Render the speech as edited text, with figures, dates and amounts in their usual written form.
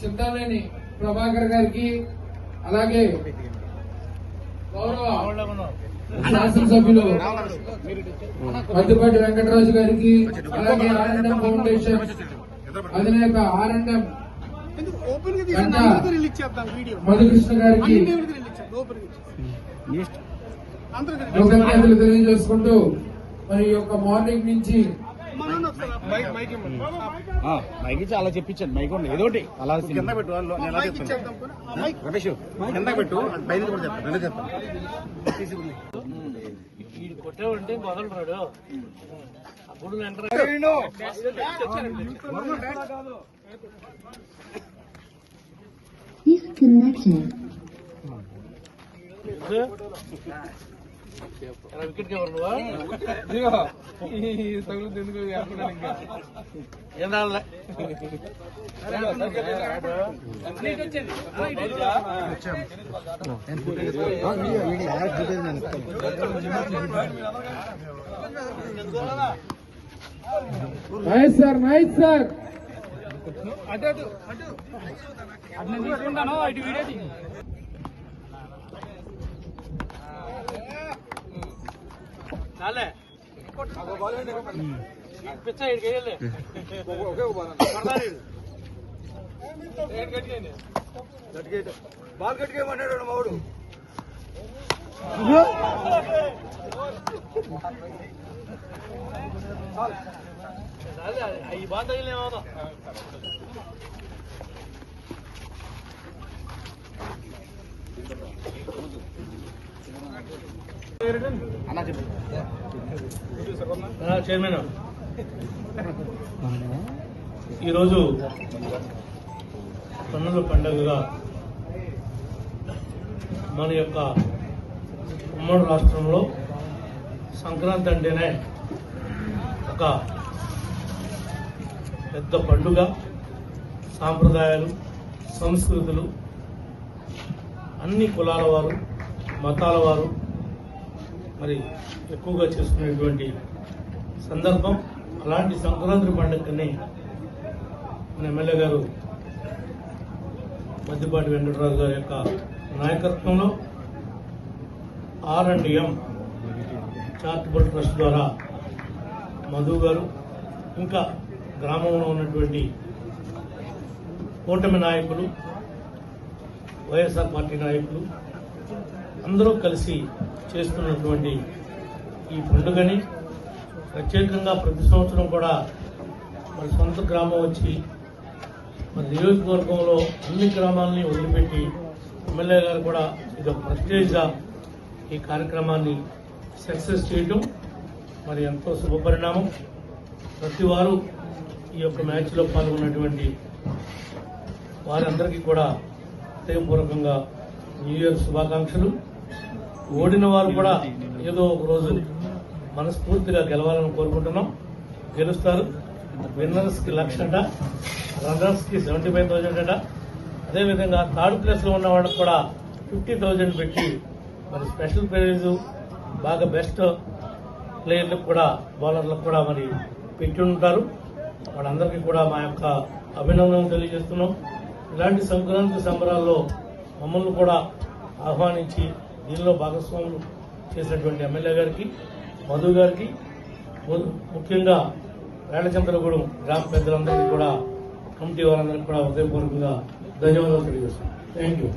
చింతామణి ప్రభాకర్ గారికి, అలాగే గౌరవ శాసనసభ్యులు మద్దిపాటి వెంకటరాజు గారికి, అలాగే ఆర్ఎండ్ఎం ఫౌండేషన్ అధినేత ఆర్ఎండ్ఎం మధుకృష్ణ గారికి కృతజ్ఞతలు తెలియజేసుకుంటూ మరి యొక్క మార్నింగ్ నుంచి మైకి చాలా చెప్పించండి. మైక్ ఏదోటి అలా కింద పెట్టు, రమేష్ కింద పెట్టు, పైన కూడా చెప్తాను. కొట్టావంటే మొదలరాడు అప్పుడు వికెట్ కవర్ నువ్వా తగులుతుంది ఏం రాలే నైస్ సార్, నైస్ సార్. అటు తీసుకుంటాను ఇటు వీడియో చాలే పిచ్చ ఇడికెళ్ళి బాల్ కట్టుకేమన్నాడు మావుడు. ఈ బాల్ తగిలేమవుతాం చైర్మన్. ఈరోజు కన్నుల పండుగగా మన యొక్క ఉమ్మడి రాష్ట్రంలో సంక్రాంతి అంటేనే ఒక పెద్ద పండుగ. సాంప్రదాయాలు, సంస్కృతులు, అన్ని కులాల వారు, మతాల వారు మరి ఎక్కువగా చేసుకునేటువంటి సందర్భం. అలాంటి సంక్రాంతి పండుగని మన ఎమ్మెల్యే గారు మద్దిపాటి వెంకటరాజు గారి యొక్క నాయకత్వంలో ఆర్ఎండ్ఎం చారిటబుల్ ట్రస్ట్ ద్వారా మధు గారు, ఇంకా గ్రామంలో ఉన్నటువంటి కూటమి నాయకులు, వైఎస్ఆర్ పార్టీ నాయకులు అందరూ కలిసి చేస్తున్నటువంటి ఈ పండుగని ప్రత్యేకంగా ప్రతి సంవత్సరం కూడా మరి సొంత గ్రామం వచ్చి మరి నియోజకవర్గంలో అన్ని గ్రామాలని వదిలిపెట్టి ఎమ్మెల్యే గారు కూడా ఇది ఒక ప్రెస్టేజ్గా ఈ కార్యక్రమాన్ని సక్సెస్ చేయడం మరి ఎంతో శుభపరిణామం. ప్రతి వారు ఈ యొక్క మ్యాచ్లో పాల్గొన్నటువంటి వారందరికీ కూడా హృదయపూర్వకంగా న్యూ ఇయర్ శుభాకాంక్షలు. ఓడిన వారు కూడా ఏదో ఒక రోజు మనస్ఫూర్తిగా గెలవాలని కోరుకుంటున్నాం. గెలుస్తారు. విన్నర్స్ కి 1,00,000 అట, రన్నర్స్ కి 75,000 అట. అదేవిధంగా థర్డ్ ప్లేస్ లో ఉన్న వాళ్ళకి కూడా 50,000 పెట్టి మరి స్పెషల్ ప్రైజ్ బాగా బెస్ట్ ప్లేయర్లకు కూడా, బౌలర్లకు కూడా మరి పెట్టి ఉంటారు. వాళ్ళందరికీ కూడా మా యొక్క అభినందనలు తెలియజేస్తున్నాం. ఇలాంటి సంక్రాంతి సంబరాల్లో మమ్మల్ని కూడా ఆహ్వానించి దీనిలో భాగస్వాములు చేసినటువంటి ఎమ్మెల్యే గారికి, మధు గారికి, ముఖ్యంగా వేళచంద్రగూడెం గ్రామ పెద్దలందరికీ కూడా, కమిటీ వారందరికీ కూడా హృదయపూర్వకంగా ధన్యవాదాలు తెలియజేస్తున్నాం. Thank you.